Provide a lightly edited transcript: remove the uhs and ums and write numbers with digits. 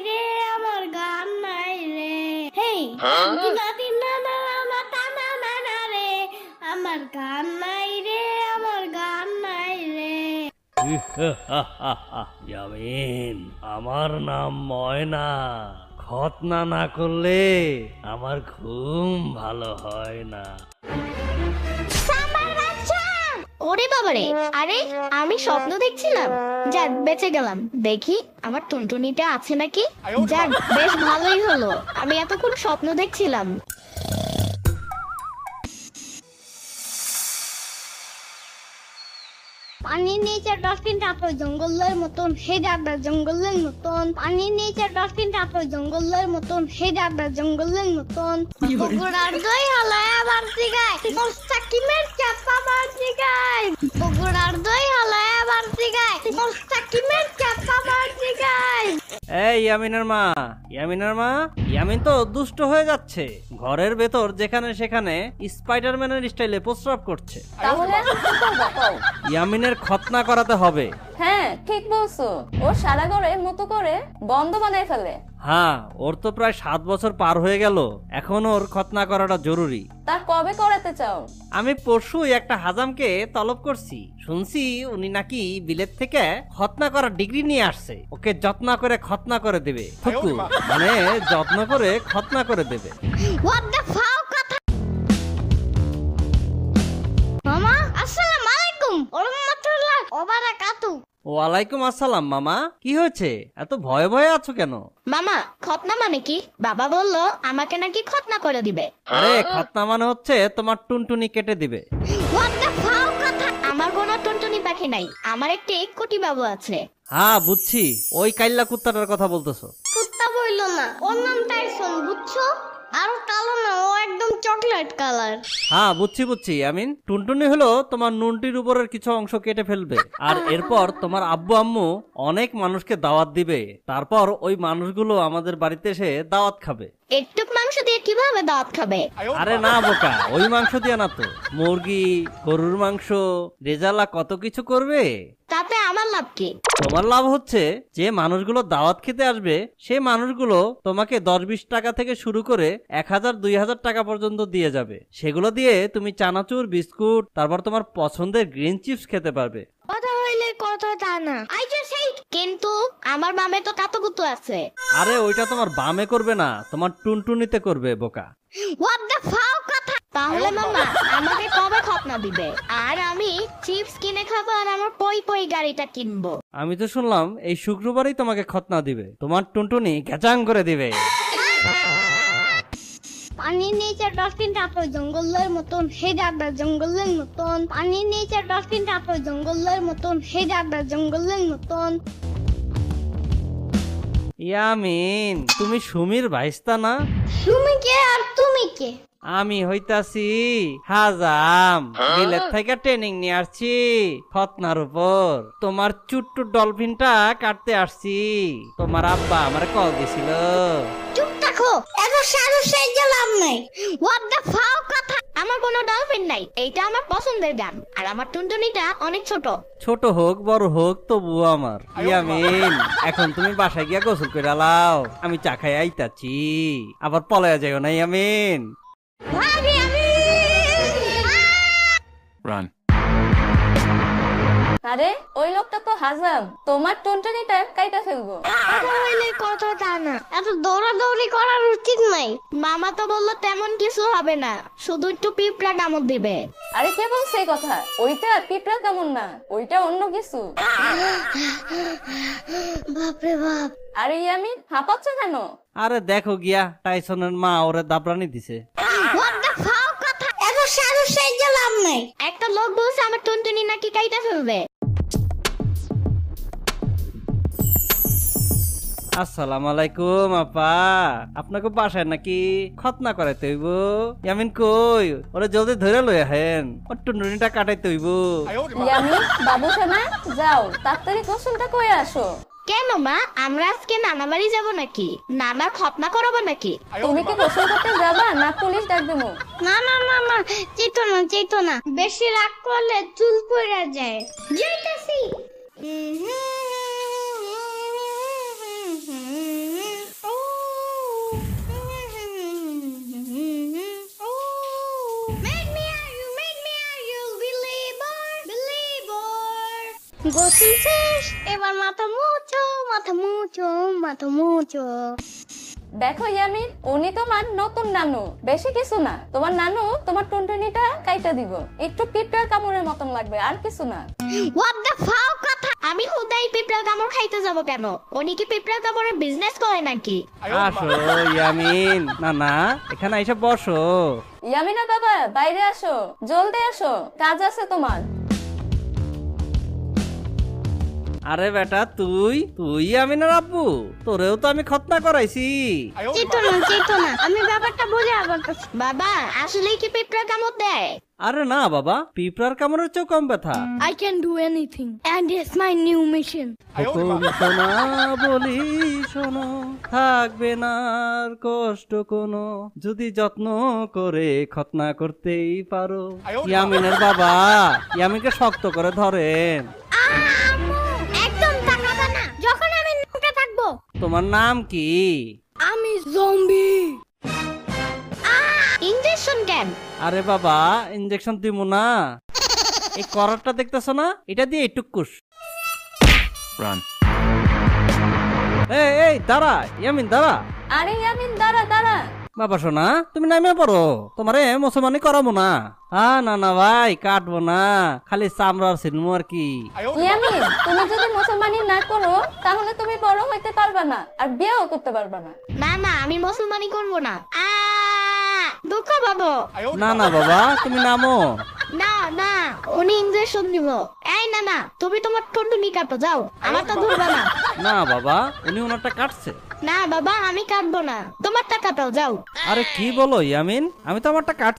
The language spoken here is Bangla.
রে আমার গান নাই রে, হেই দিনা দিনা না না তা না না না রে, আমার গান নাই রে, আমার গান নাই রে। ইয়ামিন, আমার নাম ময়না। খতনা না করলে আমার ঘুম ভালো হয় না। ওরে বাবারে, আরে আমি স্বপ্ন দেখছিলাম। যাক বেঁচে গেলাম। দেখি আমার টুনটুনিটা আছে নাকি। যাক বেশ ভালোই হলো, আমি এতক্ষণ স্বপ্ন দেখছিলাম। পানির নিচে ডলফিনটা তো জঙ্গলের মতন, হে যাবে জঙ্গলের মতন। পানির নিচে ডলফিনটা তো জঙ্গলের মতন, হে যাবে জঙ্গলের মতন। বগুড়ার দই হালায় আবার জিগায়, মোস্তাকিমের চাপা আবার জিগায়। বগুড়ার দই হালায় আবার জিগায়, মোস্তাকিমের চাপা আবার জিগায়। এই ইয়ামিনের মা, ইয়ামিনের মা, ইয়ামিন তো দুষ্ট হয়ে যাচ্ছে। ঘরের ভেতর যেখানে সেখানে স্পাইডারম্যানের স্টাইলে প্রস্রাব করছে। তাহলে এখন কি করবো কও? ইয়ামিনের খতনা করাতে হবে। হ্যাঁ ঠিক বলছো, ও সারা ঘরে মতো করে বন্ধ বানাই ফেলে। হ্যাঁ, ওর তো প্রায় 7 বছর পার হয়ে গেল, এখন ওর খতনা করাটা জরুরি। তার কবে করাতে চাও? আমি পরশুই একটা হাজামকে তলব করছি, শুনছি উনি নাকি বিলেত থেকে খতনা করার ডিগ্রি নিয়ে আসছে। ওকে যত্ন করে খতনা করে দেবে। ফুকু মানে যত্ন করে খতনা করে দেবে। What the fuck কথা। মামা আসসালামু আলাইকুম ওয়া রাহমাতুল্লাহি ওয়া বারাকাতুহু। ওয়ালাইকুম আসসালাম মামা, কি হয়েছে? এত ভয়ে ভয়ে আছো কেন? মামা খতনা মানে কি? বাবা বললো আমাকে নাকি খতনা করে দিবে। আরে খতনা মানে হচ্ছে তোমার টুনটুনি কেটে দিবে। What the fuck কথা। আমার কোনো টুনটুনি পাখি নাই, আমার একটি কোটি বাবু আছে। হ্যাঁ বুঝছি, ওই কাইল্লা কুত্তাটার কথা বলতেছো। কুত্তা বইলো না, ওর নাম টাইসন, বুঝছো? আর কালো না, ও একদম চকলেট কালার। হ্যাঁ বুঝছি বুঝছি। আমিন, টুনটুনি হলো তোমার নুনটির উপরের কিছু অংশ কেটে ফেলবে, আর এরপর তোমার আব্বু আম্মু অনেক মানুষকে দাওয়াত দিবে। তারপর ওই মানুষগুলো আমাদের বাড়িতে এসে দাওয়াত খাবে। একটু মাংস দিয়ে কিভাবে দাঁত খাবে? আরে না বোকা, ওই মাংস দিয়ে না তো, মুরগি, গরুর মাংস, রেজালা কত কিছু করবে। তাতে আমার লাভ কি? তোমার লাভ হচ্ছে যে মানুষগুলো দাওয়াত খেতে আসবে সেই মানুষগুলো তোমাকে 10-20 টাকা থেকে শুরু করে 1000-2000 টাকা পর্যন্ত দিয়ে যাবে। সেগুলো দিয়ে তুমি চানাচুর, বিস্কুট, তারপর তোমার পছন্দের গ্রিন চিপস খেতে পারবে। কথা হইলে কথা তা না, আই জাস্ট হেট। কিন্তু আমার বামে তো কাতুকুতু আছে। আরে ওইটা তোমার বামে করবে না, তোমার টুনটুনিতে করবে বোকা। হোয়াট দ্য ফাও কথা। তাহলে মামা আমাকে কবে খতনা দিবে? আর আমি চিপস কিনে খাবো আর আমার পই পই গাড়িটা কিনবো। আমি তো শুনলাম এই শুক্রবারই তোমাকে খতনা দিবে, তোমার টুনটুনি গ্যাচাং করে দিবে। পানির নিচে ডলফিনটা তো জঙ্গলের মতন, হে যাবে জঙ্গলের মতন। পানির নিচে ডলফিনটা তো জঙ্গলের মতন, হে যাবে জঙ্গলের মতন। ইয়ামিন, তুমি সুমির ভাইস্তা না? তুমি কে আর তুমি কে? আমি হইতাছি হাজাম, বিলেত থেকে ট্রেনিং নিয়ে আসছি খতনার উপর। তোমার চুট্টু ডলফিনটা কাটতে আসছি। তোমার আব্বা আমার কল দিছিল। চুপ থাকো, এত সাহস সাইজে লাভ নাই। হোয়াট দ্য ফাও কথা। আমার কোনো ডলফিন নাই, এইটা আমার পছন্দের গান। আর আমার টুনটুনিটা অনেক ছোট। ছোট হোক বড় হোক তবুও আমার। ইয়ামিন, এখন তুমি বাসায় গিয়া গোসল করে লাও, আমি চা খাই আইতাছি। আবার পলায়া যাইও না ইয়ামিন। ভাবি আমি Run. আরে ওই লোকটা তো হাজাম, তোমার টুনটুনিটা কাইটা ফেলবো। কথা হইলে কথা তা না, এত দৌড়াদৌড়ি করার উচিত নাই। মামা তো বললো তেমন কিছু হবে না, শুধু একটু পিঁপড়া কামড় দিবে। আরে কে বলছে এই কথা? ওইটা পিঁপড়া কেমন না, ওইটা অন্য কিছু। বাপরে বাপ। আরে ইয়ামিন হাঁপাচ্ছ কেন? আরে দেখো গিয়া, টাইসনের মা ওরে দাবরানি দিছে। হোয়াট দ্য ফাও কথা। এত সাহস সাইজে লাভ নাই। একটা লোক বলছে আমার টুনটুনি নাকি কাইটা ফেলবে। আসসালামু আলাইকুম আপা, আপনাকে বাসায় নাকি খতনা করাইতে হইব? ইয়ামিন কই, ওরে জলদি ধরে লই আহেন, ওর টুনটুনিটা কাটাইতে হইব। ইয়ামিন বাবু সোনা, যাও তাড়াতাড়ি গোসলটা করে আসো। কেন মা, আমরা আজকে নানা বাড়ি যাবো নাকি? নানা খতনা করাবো নাকি? তুমি কি গোসল করতে যাবা না পুলিশ ডাক দেবো? না না না না, চেতো না, বেশি রাগ করলে চুল পড়ে যায়। যাইতাছি। গোসল শেষ, এবার মাথা মুছো, মাথা মুছো, মাথা মুছো। দেখো ইয়ামিন, উনি তোমার নতুন নানু, বেশি কিছু না। তোমার নানু তোমার টুনটুনিটা কাইটা দিব, একটু পিঁপড়ার কামড়ের মতন লাগবে, আর কিছু না। হোয়াট দ্য ফাও কথা! আমি হুদাই পিঁপড়ার কামড় খাইতে যাব কেন? উনি কি পিঁপড়ার কামড়ের বিজনেস করে নাকি? আসো ইয়ামিন, না না, এখানে এসে বসো। ইয়ামিনা বাবা, বাইরে আসো, জলদি আসো, কাজ আছে তোমার। আরে বেটা, তুই ইয়ামিনের আব্বু? তোরেও তো আমি খতনা করাইছি। চেতো না, আমি ব্যাপারটা বুঝে বলতেছি। বাবা, আসলেই কি পিঁপড়ার কামড় দেয়? আরে না বাবা, পিঁপড়ার কামড়ের চেয়েও কম ব্যথা। I can do anything and it's my new mission. হুকুম শোনা বলি শোনো, থাকবে না আর কষ্ট কোনো, যদি যত্ন করে খতনা করতেই পারো। ইয়ামিনের বাবা ইয়ামিনকে শক্ত করে ধরেন। একদম তাকাবা না, যখন আমি নুকে থাকবো। তোমার নাম কি? আমি জম্বি। ইনজেকশন কেন? আরে বাবা, ইনজেকশন দিমু না, এই করারটা দেখতেছো না, এটা দিয়ে টুকুস। এই দাঁড়া ইয়ামিন, দাঁড়া। আরে ইয়ামিন, দাঁড়া দাঁড়া। বাবা শোনা, তুমি নামে পড়ো, তোমারে মুসলমানি করাবো না। না না ভাই, কাটবো না, খালি চামড়ার সিনমু আর কি। ইয়ামিন, তুমি যদি মুসলমানি না করো তাহলে তুমি বড় হইতে পারবা না, আর বিয়েও করতে পারবা না। না, আমি মুসলমানি করব না। দুঃখ পাবো। না না বাবা, তুমি নামো। না, উনি ইনজেকশন দিব। এই না, তুমি তোমার টুনটুনি কাটো, যাও, আমারটা ধরবা না। না বাবা, উনি ওনারটা কাটছে। না বাবা, আমি কাটবো না, তোমারটা কাটাও, যাও। আরে কি বলো ইয়ামিন, আমি তো আমারটা কাটছি।